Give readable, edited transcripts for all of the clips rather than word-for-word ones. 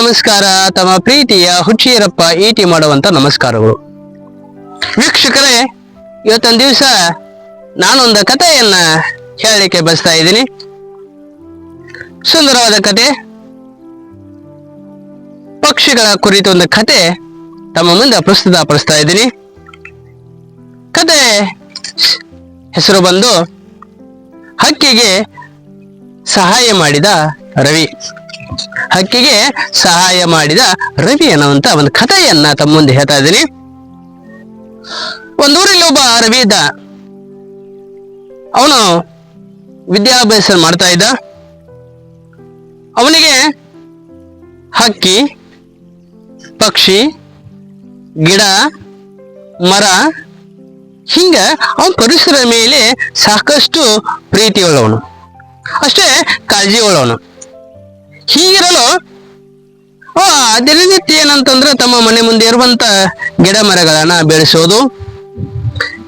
ನಮಸ್ಕಾರ. ತಮ್ಮ ಪ್ರೀತಿಯ ಹುಚ್ಚೀರಪ್ಪ ಈಟಿ ಮಾಡುವಂತ ನಮಸ್ಕಾರಗಳು. ವೀಕ್ಷಕರೇ, ಇವತ್ತೊಂದು ದಿವಸ ನಾನೊಂದು ಕಥೆಯನ್ನ ಹೇಳಲಿಕ್ಕೆ ಬಯಸ್ತಾ ಇದ್ದೀನಿ. ಸುಂದರವಾದ ಕತೆ, ಪಕ್ಷಿಗಳ ಕುರಿತು ಒಂದು ಕತೆ ತಮ್ಮ ಮುಂದೆ ಪ್ರಸ್ತುತಪಡಿಸ್ತಾ ಇದ್ದೀನಿ. ಕತೆ ಹೆಸರು ಬಂದು ಹಕ್ಕಿಗೆ ಸಹಾಯ ಮಾಡಿದ ರವಿ. ಹಕ್ಕಿಗೆ ಸಹಾಯ ಮಾಡಿದ ರವಿ ಅನ್ನುವಂತ ಒಂದು ಕಥೆಯನ್ನ ತಮ್ಮ ಮುಂದೆ ಹೇಳ್ತಾ ಇದ್ದೀನಿ. ಒಂದೂರಲ್ಲಿ ಒಬ್ಬ ರವಿ ಇದ್ದ. ಅವನು ವಿದ್ಯಾಭ್ಯಾಸ ಮಾಡ್ತಾ ಇದ್ದ. ಅವನಿಗೆ ಹಕ್ಕಿ, ಪಕ್ಷಿ, ಗಿಡ, ಮರ ಹಿಂಗ ಅವನ ಪರಿಸರ ಮೇಲೆ ಸಾಕಷ್ಟು ಪ್ರೀತಿ ಉಳ್ಳವನು, ಅಷ್ಟೇ ಕಾಳಜಿ ಉಳ್ಳವನು. ಹೀಗಿರಲು ದಿನನಿತ್ಯ ಏನಂತಂದ್ರೆ ತಮ್ಮ ಮನೆ ಮುಂದೆ ಇರುವಂತ ಗಿಡ ಮರಗಳನ್ನ ಬೆಳೆಸೋದು,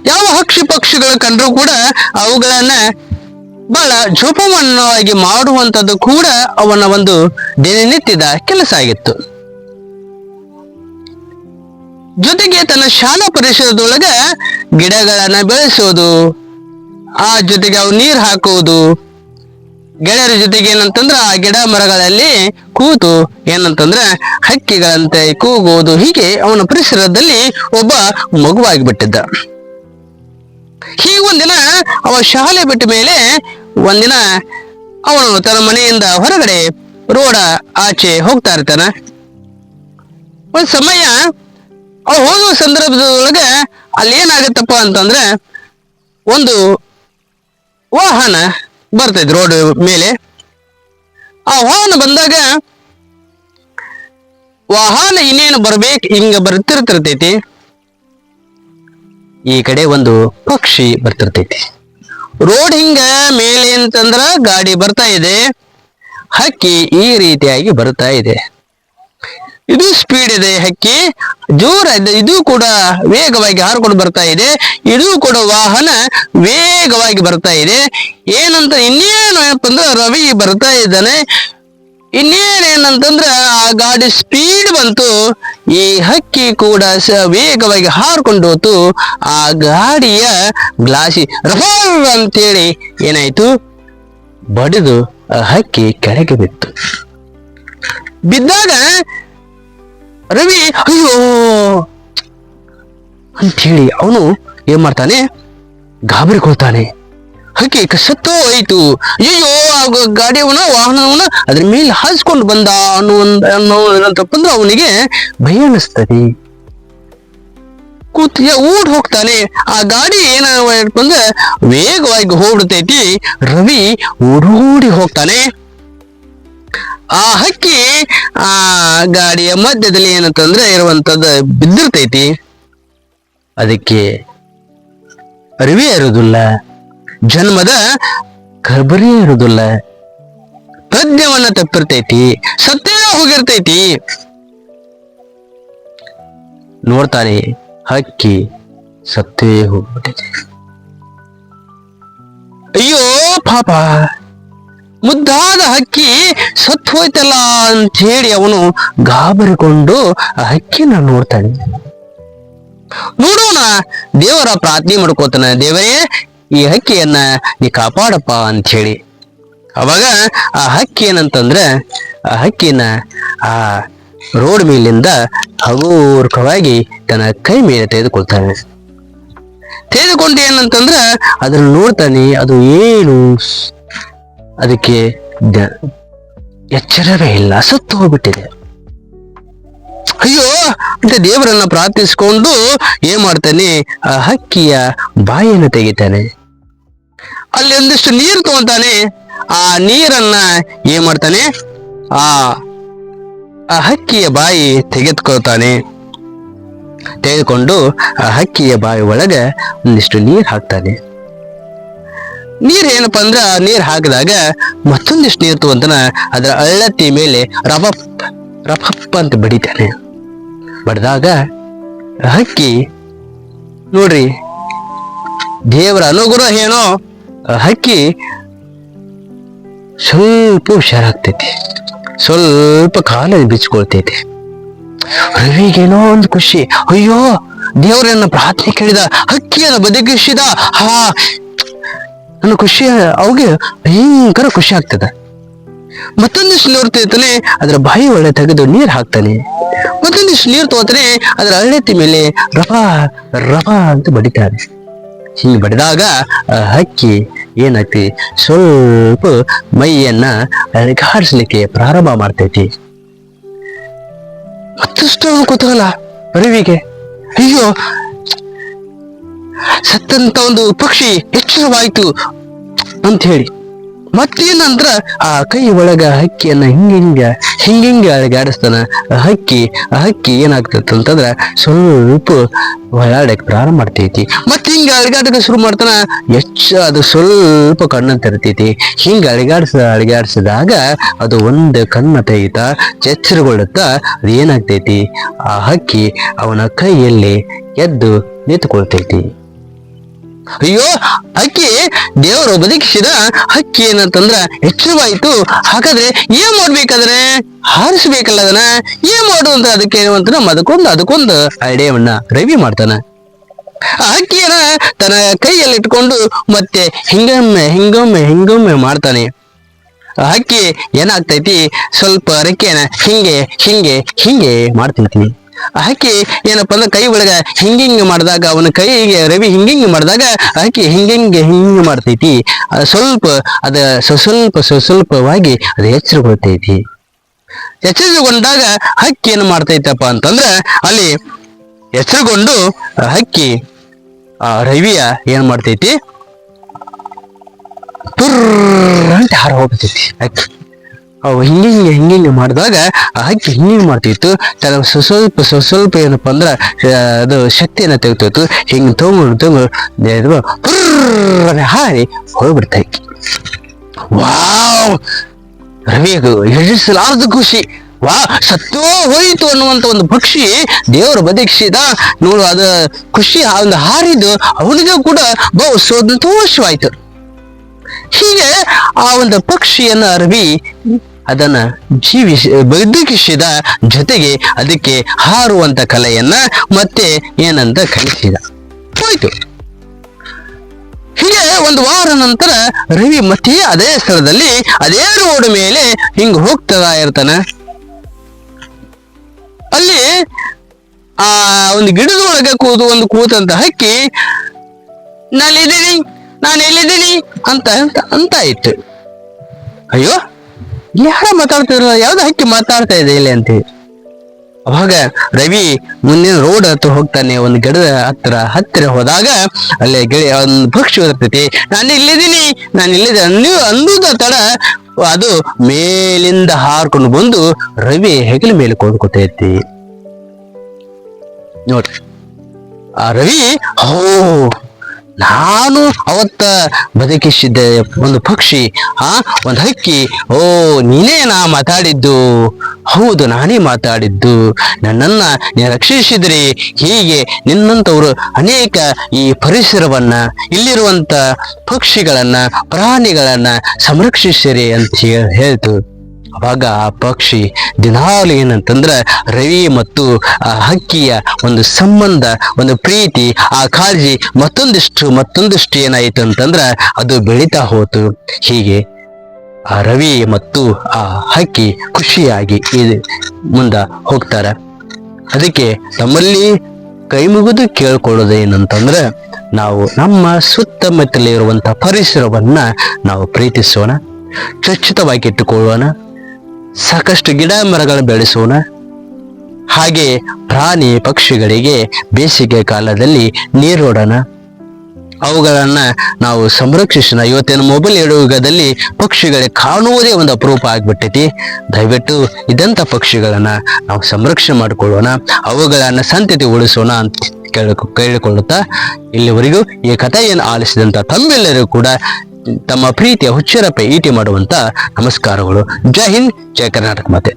ಯಾವ ಹಕ್ಷಿ ಪಕ್ಷಿಗಳು ಕಂಡ್ರೂ ಕೂಡ ಅವುಗಳನ್ನ ಬಹಳ ಜೋಪಾನವಾಗಿ ಮಾಡುವಂಥದ್ದು ಕೂಡ ಅವನ ಒಂದು ದಿನನಿತ್ಯದ ಕೆಲಸ ಆಗಿತ್ತು. ಜೊತೆಗೆ ತನ್ನ ಶಾಲಾ ಪರಿಸರದೊಳಗ ಗಿಡಗಳನ್ನ ಬೆಳೆಸೋದು, ಆ ಜೊತೆಗೆ ಅವು ನೀರು ಹಾಕುವುದು, ಗೆಳೆಯರ ಜೊತೆಗೆ ಏನಂತಂದ್ರ ಆ ಗಿಡ ಮರಗಳಲ್ಲಿ ಕೂತು ಏನಂತಂದ್ರ ಹಕ್ಕಿಗಳಂತೆ ಕೂಗುವುದು, ಹೀಗೆ ಅವನ ಪರಿಸರದಲ್ಲಿ ಒಬ್ಬ ಮಗುವಾಗಿ ಬಿಟ್ಟಿದ್ದ. ಹೀಗೆ ಒಂದಿನ ಅವ ಶಾಲೆ ಬಿಟ್ಟ ಮೇಲೆ ಒಂದಿನ ಅವನು ತನ್ನ ಮನೆಯಿಂದ ಹೊರಗಡೆ ರೋಡ ಆಚೆ ಹೋಗ್ತಾ ಇರ್ತಾನ. ಒಂದ್ ಸಮಯ ಅವ ಹೋಗುವ ಸಂದರ್ಭದೊಳಗ ಅಲ್ಲಿ ಏನಾಗತ್ತಪ್ಪ ಅಂತಂದ್ರೆ ಒಂದು ವಾಹನ ಬರ್ತೈತಿ ರೋಡ್ ಮೇಲೆ. ಆ ವಾಹನ ಬಂದಾಗ ವಾಹನ ಇನ್ನೇನು ಬರ್ಬೇಕು ಹಿಂಗ ಬರ್ತಿರ್ತೈತಿ. ಈ ಕಡೆ ಒಂದು ಪಕ್ಷಿ ಬರ್ತಿರ್ತೈತಿ. ರೋಡ್ ಹಿಂಗ ಮೇಲೆ ಅಂತಂದ್ರ ಗಾಡಿ ಬರ್ತಾ ಇದೆ, ಹಕ್ಕಿ ಈ ರೀತಿಯಾಗಿ ಬರ್ತಾ ಇದೆ. ಇದು ಸ್ಪೀಡ್ ಇದೆ, ಹಕ್ಕಿ ಜೋರ ಇದೆ, ಇದು ಕೂಡ ವೇಗವಾಗಿ ಹಾರ್ಕೊಂಡು ಬರ್ತಾ ಇದೆ. ಇದು ಕೂಡ ವಾಹನ ವೇಗವಾಗಿ ಬರ್ತಾ ಇದೆ. ಏನಂತ ಇನ್ನೇನು ಅಂದ್ರೆ ರವಿ ಬರ್ತಾ ಇದ್ದಾನೆ. ಇನ್ನೇನೇನಂತಂದ್ರ ಆ ಗಾಡಿ ಸ್ಪೀಡ್ ಬಂತು, ಈ ಹಕ್ಕಿ ಕೂಡ ವೇಗವಾಗಿ ಹಾರ್ಕೊಂಡು ಹೋತು. ಆ ಗಾಡಿಯ ಗ್ಲಾಸಿ ರಫಲ್ ಅಂತೇಳಿ ಏನಾಯ್ತು, ಬಡಿದು ಆ ಹಕ್ಕಿ ಕೆಳಗೆ ಬಿತ್ತು. ಬಿದ್ದಾಗ ರವಿ ಅಯ್ಯೋ ಅಂಥೇಳಿ ಅವನು ಏನ್ ಮಾಡ್ತಾನೆ, ಗಾಬರಿಕೊಳ್ತಾನೆ. ಹಕ್ಕಿ ಸತ್ತೋ ಹೋಯ್ತು, ಅಯ್ಯೋ ಗಾಡಿಯವನ ವಾಹನವನ್ನ ಅದ್ರ ಮೇಲೆ ಹಾರಿಸ್ಕೊಂಡು ಬಂದ ಏನಂತಪ್ಪಂದ್ರೆ ಅವನಿಗೆ ಭಯ ಅನಿಸ್ತದೆ. ಊಡ್ ಹೋಗ್ತಾನೆ. ಆ ಗಾಡಿ ಏನಂದ್ರೆ ವೇಗವಾಗಿ ಹೋಗ್ಬಿಡ್ತೈತಿ. ರವಿ ಓಡೋಡಿ ಹೋಗ್ತಾನೆ. ಆ ಹಕ್ಕಿ ಆ ಗಾಡಿಯ ಮಧ್ಯದಲ್ಲಿ ಏನಂತಂದ್ರೆ ಇರುವಂತದ್ದು ಬಿದ್ದಿರ್ತೈತಿ. ಅದಕ್ಕೆ ಅರಿವೇ ಇರುವುದಿಲ್ಲ, ಜನ್ಮದ ಖಬರೇ ಇರುವುದಿಲ್ಲ, ಪ್ರಜ್ಞವನ್ನ ತಪ್ಪಿರ್ತೈತಿ, ಸತ್ತೇ ಹೋಗಿರ್ತೈತಿ. ನೋಡ್ತಾನೆ, ಹಕ್ಕಿ ಸತ್ತೇ ಹೋಗ್ಬಿಟ್ಟೈತಿ. ಅಯ್ಯೋ ಪಾಪ, ಮುದ್ದಾದ ಹಕ್ಕಿ ಸತ್ತು ಹೋಯ್ತಲ್ಲ ಅಂತ ಹೇಳಿ ಅವನು ಗಾಬರಿಕೊಂಡು ಆ ಹಕ್ಕಿನ ನೋಡ್ತಾನೆ. ನೋಡೋಣ, ದೇವರ ಪ್ರಾರ್ಥನೆ ಮಾಡ್ಕೋತಾನ, ದೇವರೇ ಈ ಹಕ್ಕಿಯನ್ನ ನೀ ಕಾಪಾಡಪ್ಪ ಅಂತ ಹೇಳಿ. ಅವಾಗ ಆ ಹಕ್ಕಿ ಏನಂತಂದ್ರೆ ಆ ಹಕ್ಕಿನ ಆ ರೋಡ್ ಮೇಲಿಂದ ಹಗುರವಾಗಿ ತನ್ನ ಕೈ ಮೇಲೆ ತೆಗೆದುಕೊಳ್ತಾನೆ. ತೆಗೆದುಕೊಂಡು ಏನಂತಂದ್ರ ಅದನ್ನ ನೋಡ್ತಾನೆ. ಅದು ಏನು ಅದಕ್ಕೆ ಎಚ್ಚರವೇ ಇಲ್ಲ, ಸತ್ತು ಹೋಗ್ಬಿಟ್ಟಿದೆ. ಅಯ್ಯೋ ಅಂತ ದೇವರನ್ನ ಪ್ರಾರ್ಥಿಸಿಕೊಂಡು ಏನ್ ಮಾಡ್ತಾನೆ, ಆ ಹಕ್ಕಿಯ ಬಾಯಿಯನ್ನು ತೆಗಿತಾನೆ. ಅಲ್ಲಿ ಒಂದಿಷ್ಟು ನೀರು ತಗೊಂತಾನೆ. ಆ ನೀರನ್ನ ಏನ್ ಮಾಡ್ತಾನೆ, ಆ ಹಕ್ಕಿಯ ಬಾಯಿ ತೆಗೆದುಕೊಳ್ತಾನೆ. ತೆಗೆದುಕೊಂಡು ಆ ಹಕ್ಕಿಯ ಬಾಯಿ ಒಳಗೆ ಒಂದಿಷ್ಟು ನೀರು ಹಾಕ್ತಾನೆ. ನೀರ್ ಏನಪ್ಪಾ ಅಂದ್ರ ನೀರ್ ಹಾಕಿದಾಗ ಮತ್ತೊಂದಿಷ್ಟು ನೀರು ತಗೊಂತಾನ. ಅದರ ಅಳ್ಳತ್ತಿ ಮೇಲೆ ರಫಪ್ ರಫಪ್ ಅಂತ ಬಡಿತಾನೆ. ಬಡ್ದಾಗ ಹಕ್ಕಿ ನೋಡ್ರಿ, ದೇವರ ಅನುಗ್ರಹ ಏನೋ, ಹಕ್ಕಿ ಸ್ವಲ್ಪ ಹುಷಾರಾಗ್ತೈತಿ. ಸ್ವಲ್ಪ ಕಾಲ ಬಿಚ್ಕೊಳ್ತೈತಿ. ರವಿಗೇನೋ ಒಂದು ಖುಷಿ, ಅಯ್ಯೋ ದೇವರನ್ನ ಪ್ರಾರ್ಥನೆ ಕೇಳಿದ, ಹಕ್ಕಿಯನ್ನು ಬದುಕಿಸಿದ, ನನ್ನ ಖುಷಿ ಅವಿಗೆ ಭಯಂಕರ ಖುಷಿ ಆಗ್ತದ. ಮತ್ತೊಂದಿಷ್ಟು ನೀರು ತೋತಾನೆ, ಅದರ ಬಾಯಿ ಒಳ್ಳೆ ತೆಗೆದು ನೀರು ಹಾಕ್ತಾನೆ. ಮತ್ತೊಂದಿಷ್ಟು ನೀರು ತೋತಾನೆ, ಅದರ ಹಳ್ಳೆತ್ತಿ ಮೇಲೆ ರಫಾ ರಫಾ ಅಂತ ಬಡಿತಾನೆ. ಹಿಂಗೆ ಬಡಿದಾಗ ಹಕ್ಕಿ ಏನೈತಿ, ಸ್ವಲ್ಪ ಮೈಯನ್ನ ಅಲುಗಾಡಿಸ್ಲಿಕ್ಕೆ ಪ್ರಾರಂಭ ಮಾಡ್ತೈತಿ. ಮತ್ತಷ್ಟು ಕುತೂಹಲ ರವಿಗೆ, ಅಯ್ಯೋ ಸತ್ತಂತ ಒಂದು ಪಕ್ಷಿ ಎಚ್ಚರವಾಯ್ತು ಅಂತ ಹೇಳಿ ಮತ್ತೇನಂದ್ರ ಆ ಕೈ ಒಳಗ ಹಕ್ಕಿಯನ್ನ ಹಿಂಗಿಂಗೆ ಅಳಗಾಡಿಸ್ತಾನ. ಹಕ್ಕಿ ಏನಾಗ್ತೈತಿ ಅಂತಂದ್ರ ಸ್ವಲ್ಪ ಹೊಳಾಡಕ್ ಪ್ರಾರಂಭ ಮಾಡ್ತೈತಿ. ಮತ್ ಹಿಂಗ ಅಳಗಾಡಕ ಶುರು ಮಾಡ್ತಾನ. ಅದು ಸ್ವಲ್ಪ ಕಣ್ಣ ತೆರಿತೈತಿ. ಹಿಂಗ ಅಳಗಾಡಿಸಿದಾಗ ಅದು ಒಂದು ಕಣ್ಣ ತೆಗಿತಾ ಎಚ್ಚರಗೊಳ್ಳುತ್ತಾ ಅದು ಏನಾಗ್ತೈತಿ, ಆ ಹಕ್ಕಿ ಅವನ ಕೈಯಲ್ಲಿ ಎದ್ದು ನಿಂತುಕೊಳ್ತೈತಿ. ಅಯ್ಯೋ ಹಕ್ಕಿ ದೇವರು ಬದುಕಿಸಿದ ಹಕ್ಕಿ ಏನಂತಂದ್ರ ಎಚ್ಚರವಾಯ್ತು. ಹಾಗಾದ್ರೆ ಏನ್ ಮಾಡ್ಬೇಕಾದ್ರೆ ಹಾರಿಸ್ಬೇಕಲ್ಲ, ಅದನ್ನ ಏನ್ ಮಾಡು ಅಂತ ಅದಕ್ಕೆ ಅದಕ್ಕೊಂದು ಐಡಿಯಾವನ್ನ ರವಿ ಮಾಡ್ತಾನ. ಆ ಹಕ್ಕಿಯನ್ನ ತನ್ನ ಕೈಯಲ್ಲಿ ಇಟ್ಕೊಂಡು ಮತ್ತೆ ಹಿಂಗೊಮ್ಮೆ ಮಾಡ್ತಾನೆ. ಆ ಹಕ್ಕಿ ಏನಾಗ್ತೈತಿ, ಸ್ವಲ್ಪ ರೆಕ್ಕೆನ ಹಿಂಗೆ ಮಾಡ್ತೈತಿ. ಆ ಹಕ್ಕಿ ಏನಪ್ಪಾ ಅಂದ್ರೆ ಕೈ ಒಳಗ ಹಿಂಗಿಂಗ್ ಮಾಡಿದಾಗ, ಅವನ ಕೈಗೆ ರವಿ ಹಿಂಗಿಂಗ್ ಮಾಡಿದಾಗ ಹಕ್ಕಿ ಹಿಂಗೆ ಮಾಡ್ತೈತಿ. ಸ್ವಲ್ಪವಾಗಿ ಅದು ಎಚ್ಚರಗೊಳ್ತೈತಿ. ಎಚ್ಚರಗೊಂಡಾಗ ಹಕ್ಕಿ ಏನು ಮಾಡ್ತೈತಪ್ಪ ಅಂತಂದ್ರ, ಅಲ್ಲಿ ಎಚ್ಚರಗೊಂಡು ಹಕ್ಕಿ ಆ ರವಿಯ ಏನ್ ಮಾಡ್ತೈತಿ, ತುರ್ರ ಅಂತ ಹಾರ ಹೋಗ್ತೈತಿ. ಹಕ್ಕಿ ಅವು ಹಿಂಗಿಂಗೆ ಮಾಡಿದಾಗ ಆ ಹಕ್ಕಿ ಹಿಂಗಿಂಗ್ ಮಾಡ್ತಿತ್ತು. ಸ್ವಲ್ಪ ಏನಪ್ಪಾ ಅಂದ್ರ ಅದು ಶಕ್ತಿಯನ್ನ ತೆಗೆದು ಹಿಂಗ್ ತಗೊಂಡು ಹಾರಿ ಹೋಗ್ಬಿಡ್ತೈತಿ. ವಾವ್, ರವಿಗೂ ಎಳಿಸಲಾರ್ದ ಖುಷಿ. ಸತ್ತೋ ಹೋಯಿತು ಅನ್ನುವಂತ ಒಂದು ಪಕ್ಷಿ ದೇವರು ಬದುಕಿಸಿದ ನೋಡು. ಅದ ಖುಷಿ ಒಂದು ಹಾರಿದ್ದು ಅವನಿಗೂ ಕೂಡ ಬಹು ಸಂತೋಷವಾಯ್ತು. ಹೀಗೆ ಆ ಒಂದು ಪಕ್ಷಿಯನ್ನ ರವಿ ಅದನ್ನ ಬದುಕಿಸಿದ, ಜೊತೆಗೆ ಅದಕ್ಕೆ ಹಾರುವಂತ ಕಲೆಯನ್ನ ಮತ್ತೆ ಏನಂತ ಕಲಿಸಿದ. ಹೋಯ್ತು. ಹೀಗೆ ಒಂದು ವಾರ ನಂತರ ರವಿ ಮತ್ತೆ ಅದೇ ಸ್ಥಳದಲ್ಲಿ ಅದೇ ರೋಡ್ ಮೇಲೆ ಹಿಂಗ ಹೋಗ್ತಾ ಇರ್ತಾನ. ಅಲ್ಲಿ ಆ ಒಂದು ಗಿಡದ ಒಳಗೆ ಕೂತಂತ ಹಕ್ಕಿ ನಾನು ಎಲ್ಲಿದ್ದೀನಿ ಅಂತ ಇತ್ತು. ಅಯ್ಯೋ ಯಾರ ಮಾತಾಡ್ತಿದ್ರು, ಯಾವ್ದು ಹಕ್ಕಿ ಮಾತಾಡ್ತಾ ಇದೆ ಇಲ್ಲಿ ಅಂತ. ಅವಾಗ ರವಿ ಮುಂದಿನ ರೋಡ್ ಹತ್ರ ಹೋಗ್ತಾನೆ. ಒಂದು ಗಿಡದ ಹತ್ತಿರ ಹೋದಾಗ ಅಲ್ಲಿ ಒಂದು ಪಕ್ಷಿ ಓದಿರ್ತೈತಿ. ನಾನು ಇಲ್ಲಿದ್ದೀನಿ ಅನ್ನುದ ತಡ ಅದು ಮೇಲಿಂದ ಹಾರ್ಕೊಂಡು ಬಂದು ರವಿ ಹೆಗಲ ಮೇಲೆ ಕೊಂಡ್ಕೊತೈತಿ. ನೋಡ್ರಿ, ಆ ರವಿ ನಾನು ಅವತ್ತ ಬದುಕಿಸಿದ್ದೆ ಒಂದು ಪಕ್ಷಿ, ಒಂದು ಹಕ್ಕಿ. ನೀನೇ ಮಾತಾಡಿದ್ದು? ಹೌದು, ನಾನೇ ಮಾತಾಡಿದ್ದು. ನನ್ನನ್ನ ನೀ ರಕ್ಷಿಸಿದ್ರಿ. ಹೀಗೆ ನಿನ್ನಂತವರು ಅನೇಕ ಈ ಪರಿಸರವನ್ನ, ಇಲ್ಲಿರುವಂತ ಪಕ್ಷಿಗಳನ್ನ, ಪ್ರಾಣಿಗಳನ್ನ ಸಂರಕ್ಷಿಸಿರಿ ಅಂತ ಹೇಳ್ತು. ಅವಾಗ ಆ ಪಕ್ಷಿ ದಿನಾಲು ಏನಂತಂದ್ರ ರವಿ ಮತ್ತು ಆ ಹಕ್ಕಿಯ ಒಂದು ಸಂಬಂಧ, ಒಂದು ಪ್ರೀತಿ, ಆ ಕಾಳಜಿ ಮತ್ತೊಂದಿಷ್ಟು ಏನಾಯ್ತು ಅಂತಂದ್ರ ಅದು ಬೆಳೀತಾ ಹೋತು. ಹೀಗೆ ಆ ರವಿ ಮತ್ತು ಆ ಹಕ್ಕಿ ಖುಷಿಯಾಗಿ ಮುಂದ ಹೋಗ್ತಾರ. ಅದಕ್ಕೆ ತಮ್ಮಲ್ಲಿ ಕೈ ಮುಗಿದು ಕೇಳ್ಕೊಳ್ಳೋದೇನಂತಂದ್ರ, ನಾವು ನಮ್ಮ ಸುತ್ತಮುತ್ತಲಿರುವಂತ ಪರಿಸರವನ್ನ ನಾವು ಪ್ರೀತಿಸೋಣ, ಸ್ವಚ್ಛತವಾಗಿ ಇಟ್ಟುಕೊಳ್ಳೋಣ, ಸಾಕಷ್ಟು ಗಿಡ ಮರಗಳನ್ನು ಬೆಳೆಸೋಣ. ಹಾಗೆ ಪ್ರಾಣಿ ಪಕ್ಷಿಗಳಿಗೆ ಬೇಸಿಗೆ ಕಾಲದಲ್ಲಿ ನೀರೋಡೋಣ, ಅವುಗಳನ್ನ ನಾವು ಸಂರಕ್ಷಿಸೋಣ. ಇವತ್ತಿನ ಮೊಬೈಲ್ ಯುಗದಲ್ಲಿ ಪಕ್ಷಿಗಳಿಗೆ ಕಾಣುವುದೇ ಒಂದು ಅಪರೂಪ ಆಗ್ಬಿಟ್ಟೈತಿ. ದಯವಿಟ್ಟು ಇದಂತ ಪಕ್ಷಿಗಳನ್ನ ನಾವು ಸಂರಕ್ಷಣೆ ಮಾಡಿಕೊಳ್ಳೋಣ, ಅವುಗಳನ್ನ ಸಂತತಿ ಉಳಿಸೋಣ ಅಂತ ಕೇಳಿಕೊಳ್ಳುತ್ತಾ ಇಲ್ಲಿವರೆಗೂ ಈ ಕಥೆಯನ್ನು ಆಲಿಸಿದಂತ ತಮ್ಮೆಲ್ಲರಿಗೂ ಕೂಡ ತಮ್ಮ ಪ್ರೀತಿಯ ಹುಚ್ಚರಪ್ಪ ಈಟಿ ಮಾಡುವಂತ ನಮಸ್ಕಾರಗಳು. ಜೈ ಹಿಂದ್, ಜೈ ಕರ್ನಾಟಕ ಮಾತೆ.